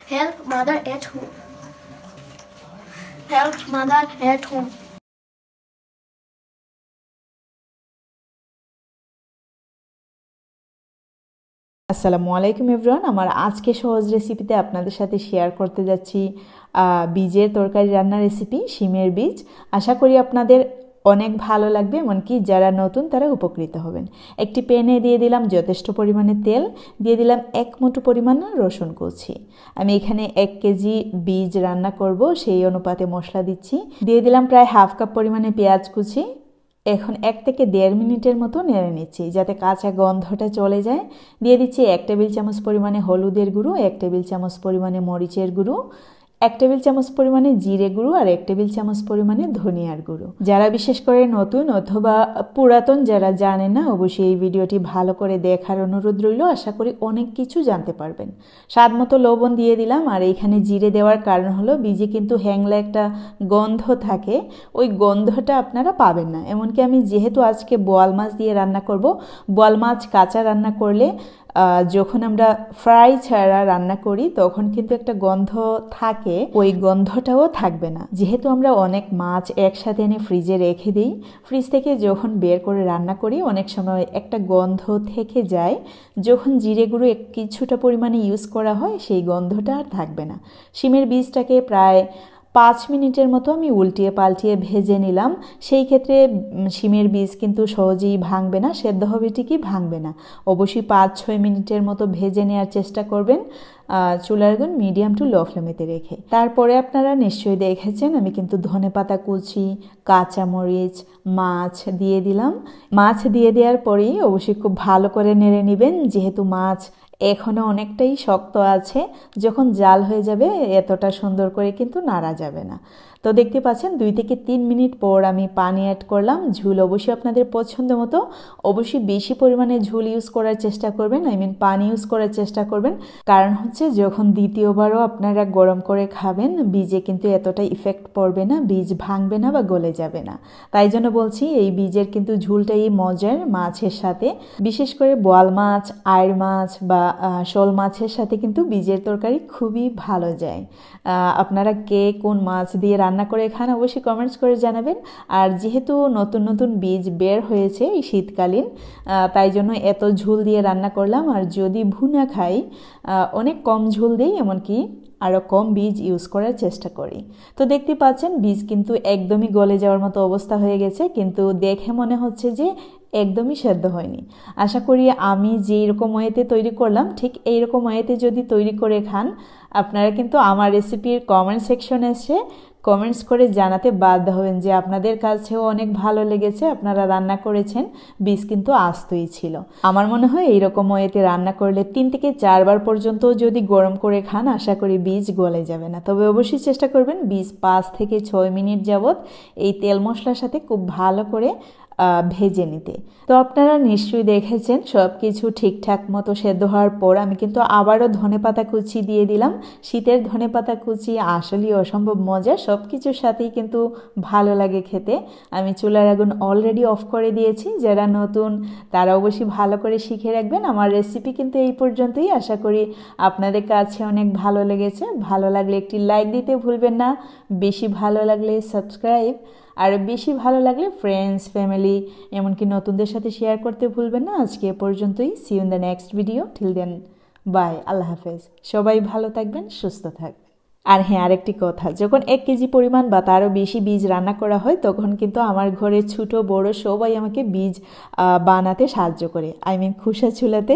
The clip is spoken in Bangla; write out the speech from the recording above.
Help mother at home. Help mother at home. আসসালামু আলাইকুম এভরিওয়ান। আমার আজকে সহজ রেসিপিতে আপনাদের সাথে শেয়ার করতে যাচ্ছি বীজের তরকারি রান্নার রেসিপি, শিমের বীজ। আশা করি আপনাদের অনেক ভালো লাগবে, এমনকি যারা নতুন তারা উপকৃত হবেন। একটি প্যানে দিয়ে দিলাম যথেষ্ট পরিমাণে তেল, দিয়ে দিলাম 1 মুঠো পরিমাণ রসুন কুচি। আমি এখানে 1 কেজি বীজ রান্না করব, সেই অনুপাতে মশলা দিচ্ছি। দিয়ে দিলাম প্রায় হাফ কাপ পরিমাণে পেঁয়াজ কুচি। এখন 1 থেকে 1.5 মিনিটের মতো নেড়ে নিচ্ছি যাতে কাঁচা গন্ধটা চলে যায়। দিয়ে দিচ্ছি 1 টেবিল চামচ পরিমাণে হলুদের গুঁড়ো, 1 টেবিল চামচ পরিমাণে মরিচের গুঁড়ো, 1 টেবিল চামচ পরিমাণে জিরে গুঁড়ো আর 1 টেবিল চামচ পরিমাণে ধনিয়ার গুঁড়ো। যারা বিশেষ করে নতুন অথবা পুরাতন যারা জানেন না, অবশ্যই এই ভিডিওটি ভালো করে দেখার অনুরোধ রইল। আশা করি অনেক কিছু জানতে পারবেন। স্বাদ মতো লবণ দিয়ে দিলাম। আর এইখানে জিরে দেওয়ার কারণ হলো বীজে কিন্তু হ্যাংলা একটা গন্ধ থাকে, ওই গন্ধটা আপনারা পাবেন না। এমনকি আমি যেহেতু আজকে বোয়াল মাছ দিয়ে রান্না করব, বোয়াল মাছ কাঁচা রান্না করলে যখন আমরা ফ্রাই ছাড়া রান্না করি তখন কিন্তু একটা গন্ধ থাকে, ওই গন্ধটাও থাকবে না। যেহেতু আমরা অনেক মাছ একসাথে এনে ফ্রিজে রেখে দিই, ফ্রিজ থেকে যখন বের করে রান্না করি অনেক সময় একটা গন্ধ থেকে যায়। যখন জিরে গুঁড়ো কিছুটা পরিমাণে ইউজ করা হয় সেই গন্ধটা আর থাকবে না। শিমের বীজটাকে প্রায় 5 মিনিটের মতো আমি উল্টিয়ে পাল্টিয়ে ভেজে নিলাম। সেই ক্ষেত্রে শিমের বীজ কিন্তু সহজেই ভাঙবে না, সেদ্ধ হবে ঠিকই, ভাঙবে না। অবশ্যই 5-6 মিনিটের মতো ভেজে নেওয়ার চেষ্টা করবেন, চুলার আগুন মিডিয়াম টু লো ফ্লেমেতে রেখে। তারপরে আপনারা নিশ্চয়ই দেখেছেন আমি কিন্তু ধনেপাতা কুচি, কাঁচামরিচ, মাছ দিয়ে দিলাম। মাছ দিয়ে দেওয়ার পরেই অবশ্যই খুব ভালো করে নেড়ে নেবেন, যেহেতু মাছ এখনও অনেকটাই শক্ত আছে। যখন জাল হয়ে যাবে এতটা সুন্দর করে কিন্তু নাড়া যাবে না। তো দেখতে পাচ্ছেন 2 থেকে 3 মিনিট পর আমি পানি অ্যাড করলাম। ঝোল অবশ্যই আপনাদের পছন্দ মতো, অবশ্যই বেশি পরিমাণে ঝোল ইউজ করার চেষ্টা করবেন, পানি ইউজ করার চেষ্টা করবেন। কারণ হচ্ছে যখন দ্বিতীয়বারও আপনারা গরম করে খাবেন বীজে কিন্তু এতটা ইফেক্ট পড়বে না, বীজ ভাঙবে না বা গলে যাবে না। তাই জন্য বলছি এই বীজের কিন্তু ঝোলটাই মজার মাছের সাথে, বিশেষ করে বোয়াল মাছ, আইড় মাছ বা শোল মাছের সাথে কিন্তু বীজের তরকারি খুবই ভালো যায়। আপনারা কে কোন মাছ দিয়ে রান্না করে খান অবশ্যই কমেন্টস করে জানাবেন। আর যেহেতু নতুন নতুন বীজ বের হয়েছে এই শীতকালীন, তাই জন্য এত ঝোল দিয়ে রান্না করলাম। আর যদি ভুনা খাই অনেক কম ঝোল দিই, এমনকি আরও কম বীজ ইউজ করার চেষ্টা করি। তো দেখতে পাচ্ছেন বীজ কিন্তু একদমই গলে যাওয়ার মতো অবস্থা হয়ে গেছে, কিন্তু দেখে মনে হচ্ছে যে একদমই সেদ্ধ হয়নি। আশা করি আমি যেই রকম ওয়েতে তৈরি করলাম ঠিক এইরকম ওয়েতে যদি তৈরি করে খান, আপনারা কিন্তু আমার রেসিপির কমেন্ট সেকশনে এসে কমেন্টস করে জানাতে বাধ্য হবেন যে আপনাদের কাছেও অনেক ভালো লেগেছে, আপনারা রান্না করেছেন, বীজ কিন্তু আস্তই ছিল। আমার মনে হয় এইরকম ওয়েতে রান্না করলে 3 থেকে 4 বার পর্যন্ত যদি গরম করে খান আশা করি বীজ গলে যাবে না। তবে অবশ্যই চেষ্টা করবেন বীজ 5 থেকে 6 মিনিট যাবত এই তেল মশলার সাথে খুব ভালো করে ভেজে নিতে। তো আপনারা নিশ্চয়ই দেখেছেন সব কিছু ঠিকঠাক মতো সেদ্ধ হওয়ার পর আমি কিন্তু আবারও ধনেপাতা কুচি দিয়ে দিলাম। শীতের ধনেপাতা কুচি আসলেই অসম্ভব মজা, সব কিছুর সাথেই কিন্তু ভালো লাগে খেতে। আমি চুলার আগুন অলরেডি অফ করে দিয়েছি। যারা নতুন তারা অবশ্যই ভালো করে শিখে রাখবেন। আমার রেসিপি কিন্তু এই পর্যন্তই। আশা করি আপনাদের কাছে অনেক ভালো লেগেছে। ভালো লাগলে একটি লাইক দিতে ভুলবেন না, বেশি ভালো লাগলে সাবস্ক্রাইব, আর বেশি ভালো লাগলে ফ্রেন্ডস, ফ্যামিলি, এমনকি নতুনদের সাথে শেয়ার করতে ভুলবেন না। আজকে এ পর্যন্তই। See you in the next video. Till then bye, আল্লাহ হাফেজ। সবাই ভালো থাকবেন, সুস্থ থাকবেন। আর হ্যাঁ, আরেকটি কথা, যখন 1 কেজি পরিমাণ বা তারও বেশি বীজ রান্না করা হয় তখন কিন্তু আমার ঘরে ছোট বড় সবাই আমাকে বীজ বানাতে সাহায্য করে, খোসা ছুলাতে।